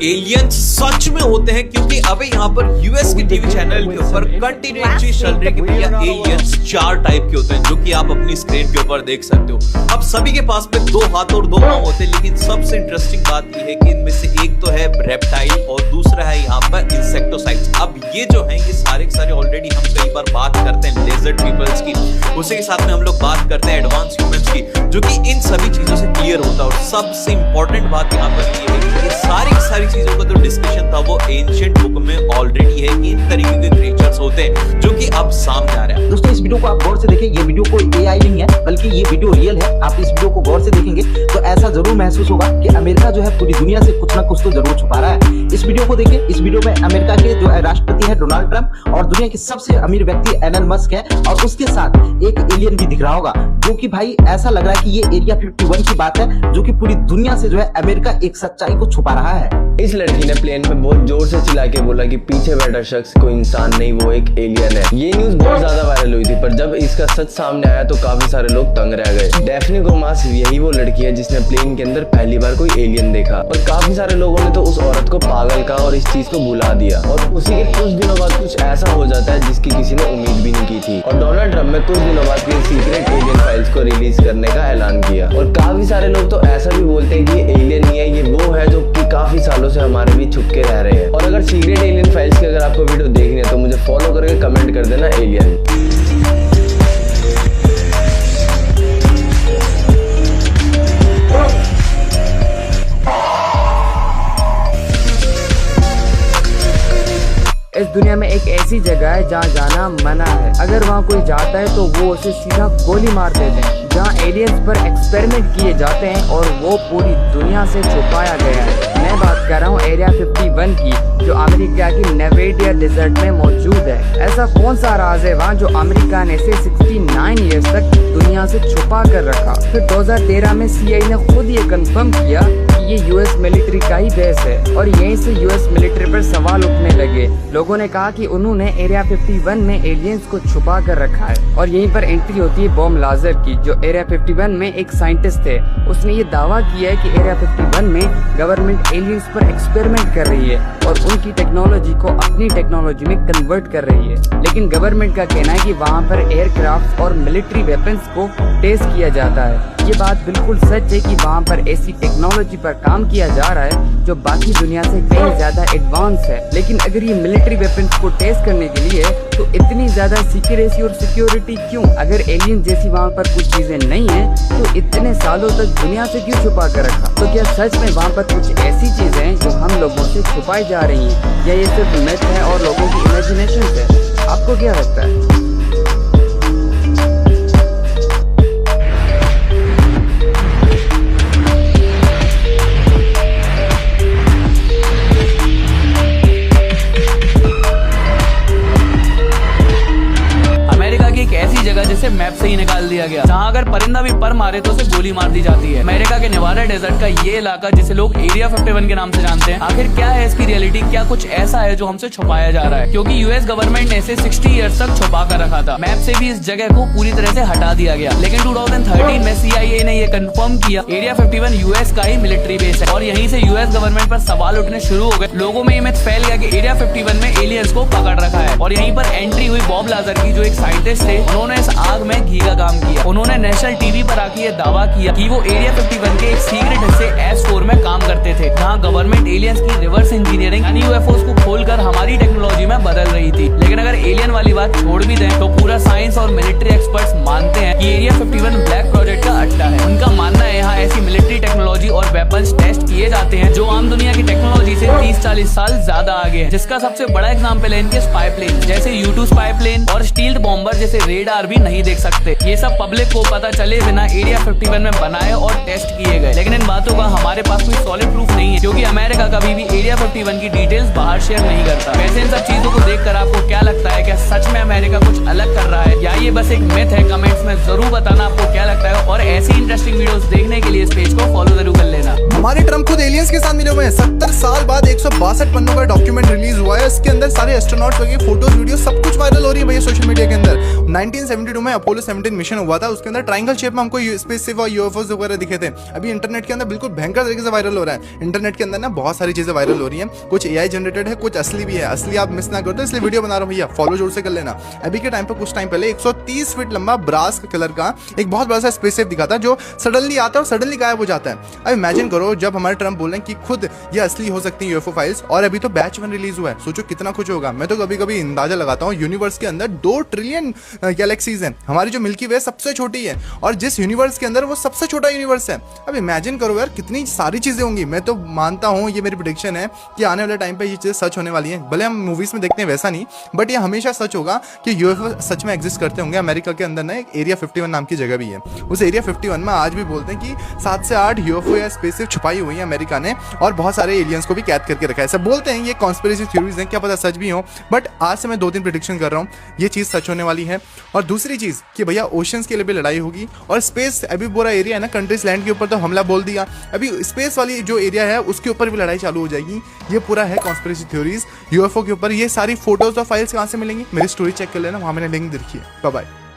Aliens सच में होते हैं, क्योंकि अभी यहाँ पर यूएस के टीवी चैनल के ऊपर कंटिन्यूसली चल रही है कि भैया एलियंस 4 टाइप के होते हैं, जो कि आप अपनी स्क्रीन के ऊपर देख सकते हो। अब सभी के पास में 2 हाथ और 2 पांव होते हैं, लेकिन सबसे इंटरेस्टिंग बात यह है कि इनमें से एक तो है रेप्टाइल और दूसरा है यहाँ पर इंसेक्टोसाइड्स। अब ये जो है ये सारे ऑलरेडी हम कई बार बात करते हैं लेजर्ड पीपल्स की, उसी के साथ में हम लोग बात करते हैं एडवांस ह्यूमंस की, जो कि इन सभी चीजों से क्लियर होता है। और सबसे इंपॉर्टेंट बात यहाँ पर ये है कि ये सारी चीजों का जो डिस्कशन था वो एंशिएंट बुक में ऑलरेडी है कि इन तरीके के क्रिएचर्स होते हैं, जो कि अब सामने आ रहा है। दोस्तों इस वीडियो को आप गौर से देखें, ये वीडियो कोई एआई नहीं है, बल्कि ये वीडियो रियल है। आप इस वीडियो को गौर से देखेंगे तो ऐसा जरूर महसूस होगा कि अमेरिका जो है पूरी दुनिया से कुछ ना कुछ तो जरूर छुपा रहा है। इस वीडियो को देखें, इस वीडियो में अमेरिका के जो राष्ट्रपति है डोनाल्ड ट्रंप और दुनिया के सबसे अमीर व्यक्ति एलन मस्क है, और उसके साथ एक एलियन भी दिख रहा होगा, जो कि भाई ऐसा लग रहा है कि ये एरिया 51 की बात है, जो कि पूरी दुनिया से जो है अमेरिका एक सच्चाई को छुपा रहा है। इस लड़की ने प्लेन में बहुत जोर से चिल्ला के बोला कि पीछे बैठा शख्स कोई इंसान नहीं, वो एक एलियन है। ये न्यूज बहुत ज्यादा वायरल हुई थी, पर जब इसका सच सामने आया तो काफी सारे लोग तंग रह गए। डेफनी गोमास यही वो लड़की है जिसने प्लेन के अंदर पहली बार कोई एलियन देखा, और काफी सारे लोगों ने तो उस औरत को पागल कहा और इस चीज को भुला दिया। और उसी के कुछ दिनों बाद कुछ ऐसा हो जाता है जिसकी किसी ने उम्मीद भी नहीं की थी, और डोनाल्ड ट्रंप ने कुछ दिनों बाद फिर सीक्रेट एलियन फाइल्स को रिलीज करने का ऐलान किया। और काफी सारे लोग तो ऐसा भी बोलते हैं कि ये एलियन नहीं है, ये वो है जो कि काफी सालों से हमारे बीच छुप के रह रहे हैं। और अगर सीक्रेट एलियन फाइल्स की अगर आपको वीडियो देखनी है तो मुझे फॉलो करके कमेंट कर देना एलियन। इस दुनिया में एक ऐसी जगह है जहाँ जाना मना है। अगर वहाँ कोई जाता है तो वो उसे सीधा गोली मार देते हैं, जहाँ एलियंस पर एक्सपेरिमेंट किए जाते हैं और वो पूरी दुनिया से छुपाया गया है। मैं बात कर रहा हूँ एरिया 51 की, जो अमेरिका की नेवेडा डेजर्ट में मौजूद है। ऐसा कौन सा राज है वहाँ जो अमेरिका ने इसे 69 ईयर्स तक दुनिया से छुपा कर रखा। फिर 2013 में CIA ने खुद ये कंफर्म किया कि ये यूएस मिलिट्री का ही बेस है, और यहीं से यूएस मिलिट्री पर सवाल उठने लगे। लोगों ने कहा कि उन्होंने एरिया 51 में एलियंस को छुपा कर रखा है, और यहीं पर एंट्री होती है बॉम लाजर की, जो एरिया 51 में एक साइंटिस्ट थे। उसने ये दावा किया है कि एरिया 51 में गवर्नमेंट एलियंस पर एक्सपेरिमेंट कर रही है और उनकी टेक्नोलॉजी को अपनी टेक्नोलॉजी में कन्वर्ट कर रही है। लेकिन गवर्नमेंट का कहना है कि वहाँ पर एयरक्राफ्ट और मिलिट्री वेपन्स को टेस्ट किया जाता है। ये बात बिल्कुल सच है कि वहाँ पर ऐसी टेक्नोलॉजी पर काम किया जा रहा है जो बाकी दुनिया से कहीं ज्यादा एडवांस है। लेकिन अगर ये मिलिट्री वेपन्स को टेस्ट करने के लिए तो इतनी ज्यादा सीक्रेसी और सिक्योरिटी क्यों? अगर एलियन जैसी वहाँ पर कुछ चीजें नहीं है तो इतने सालों तक दुनिया से क्यों छुपा कर रखा? तो क्या सच में वहाँ पर कुछ ऐसी चीजें हैं जो हम लोगों से छुपाई जा रही हैं, या ये सिर्फ मिथ है और लोगों की इमेजिनेशन है? आपको क्या लगता है? जैसे मैप से ही निकाल दिया गया, जहाँ अगर परिंदा भी पर मारे तो उसे गोली मार दी जाती है। अमेरिका के नेवाडा डेजर्ट का ये इलाका जिसे लोग एरिया 51 के नाम से जानते हैं, आखिर क्या है इसकी रियलिटी? क्या कुछ ऐसा है जो हमसे छुपाया जा रहा है? क्योंकि यूएस गवर्नमेंट ने इसे 60 ईयर्स तक छुपा कर रखा था। मैप से भी इस जगह को पूरी तरह से हटा दिया गया, लेकिन 2013 में CIA ने ये कंफर्म किया एरिया 51 यूएस का ही मिलिट्री बेस है, और यहीं से यूएस गवर्नमेंट पर सवाल उठने शुरू हो गए। लोगों में ये मिथ फैल गया कि एरिया 51 में एलियंस को पकड़ रखा है, और यहीं पर एंट्री हुई बॉब लाजर की, जो एक साइंटिस्ट थे। उन्होंने इस आग में घी का काम किया। उन्होंने नेशनल टीवी पर आके ये दावा किया कि वो एरिया 51 के एक सीक्रेट हिस्से S4 में काम करते थे, जहाँ गवर्नमेंट एलियंस की रिवर्स इंजीनियरिंग यानी UFOs को खोलकर हमारी टेक्नोलॉजी में बदल रही थी। लेकिन अगर एलियन वाली बात छोड़ भी दें तो पूरा साइंस और मिलिट्री एक्सपर्ट्स मानते हैं कि एरिया 51 ब्लैक प्रोजेक्ट का अड्डा है। उनका मानना है यहाँ ऐसी मिलिट्री टेक्नोलॉजी और वेपन्स टेस्ट किए जाते हैं जो आम दुनिया की टेक्नोलॉजी से 30-40 साल ज्यादा आगे है, जिसका सबसे बड़ा एग्जाम्पल है इनके स्पाई प्लेन, जैसे U2 स्पाई प्लेन और स्टील्थ बॉम्बर जैसे रेडार भी नहीं देख सकते। ये सब पब्लिक को पता चले बिना एरिया 51 में बनाए और टेस्ट किए गए। लेकिन इन बातों का हमारे पास कोई सॉलिड प्रूफ नहीं है, क्योंकि अमेरिका कभी भी एरिया 51 की डिटेल्स बाहर शेयर नहीं करता। वैसे इन सब चीजों को देखकर आपको क्या लगता है? क्या सच में अमेरिका कुछ अलग कर रहा है, या ये बस एक मिथ है? कमेंट्स में जरूर बताना आपको क्या लगता है, और ऐसी इंटरेस्टिंग वीडियोस देखने के लिए इस पेज को फॉलो जरूर कर लेना। हमारे ट्रम्प खुद एलियंस के साथ मिले हुए हैं। 70 साल बाद 100 262 पन्नों का डॉक्यूमेंट रिलीज हुआ है। इसके अंदर सारे एस्ट्रोनॉट्स वगैरह फोटोज वीडियो सब कुछ वायरल हो रही है भैया सोशल मीडिया के अंदर। 1972 में अपोलो 17 मिशन हुआ था, उसके अंदर ट्रायंगल शेप में हमको स्पेस और यूएफओस वगैरह दिखे थे। अभी इंटरनेट के अंदर बिल्कुल भयंकर तरीके से वायरल हो रहा है। इंटरनेट के अंदर ना बहुत सारी चीजें वायरल हो रही हैं, कुछ एआई जनरेटेड है, कुछ असली भी है। असली आप मिस ना करो तो इसलिए वीडियो बना रहा हूँ भैया, फॉलो जोर से कर लेना। अभी के टाइम पे कुछ टाइम पहले 130 फीट लंबा ब्रास कलर का एक बहुत बड़ा सा स्पेसशिप दिखा था जो सडनली आता है और सडनली गायब हो जाता है। अब इमेजिन करो जब हमारे ट्रम्प बोल रहे हैं कि खुद ये असली हो सकती है यूएफओ फाइल्स, और अभी तो बैच 1 रिलीज हुआ है, सोचो कितना कुछ होगा। मैं तो कभी कभी अंदाजा लगाता हूँ यूनिवर्स के अंदर 2 ट्रिलियन गैलेक्सीज हैं। हमारी जो मिल्की वे सबसे छोटी है और जिस यूनिवर्स के अंदर वो सबसे छोटा यूनिवर्स है। अब इमेजिन करो यार कितनी सारी चीजें होंगी। मैं तो मानता हूँ, ये मेरी प्रेडिक्शन है कि आने वाले टाइम पे ये चीजें सच होने वाली हैं। भले हम मूवीज में देखते हैं वैसा नहीं, बट ये हमेशा सच होगा कि यूएफओ सच में एग्जिस्ट करते होंगे। अमेरिका के अंदर ना एक एरिया 51 नाम की जगह भी है। उस एरिया 51 में आज भी बोलते हैं कि 7 से 8 यूएफओ या स्पेसशिप छुपाई हुई है अमेरिका ने, और बहुत सारे एलियंस को भी कैद करके रखा है। ऐसा बोलते हैं, ये कॉन्स्पिरेसी थ्योरीज हैं, क्या पता सच भी हो। बट आज से मैं 2-3 प्रेडिक्शन कर रहा हूँ, ये चीज़ सच होने वाली है। और दूसरी चीज़ कि भैया ओशंस के लिए भी लड़ाई होगी, और स्पेस अभी पूरा एरिया है ना, कंट्रीज लैंड के ऊपर तो हमला बोल दिया, अभी स्पेस वाली जो एरिया है उसके ऊपर भी लड़ाई चालू हो जाएगी। ये पूरा है कॉन्स्पिरेसी थ्योरीज यूएफओ के ऊपर। ये सारी फोटोज और फाइल्स कहाँ से मिलेंगी, मेरी स्टोरी चेक कर लेना, वहाँ मैंने लिंक देखी है। Bye bye.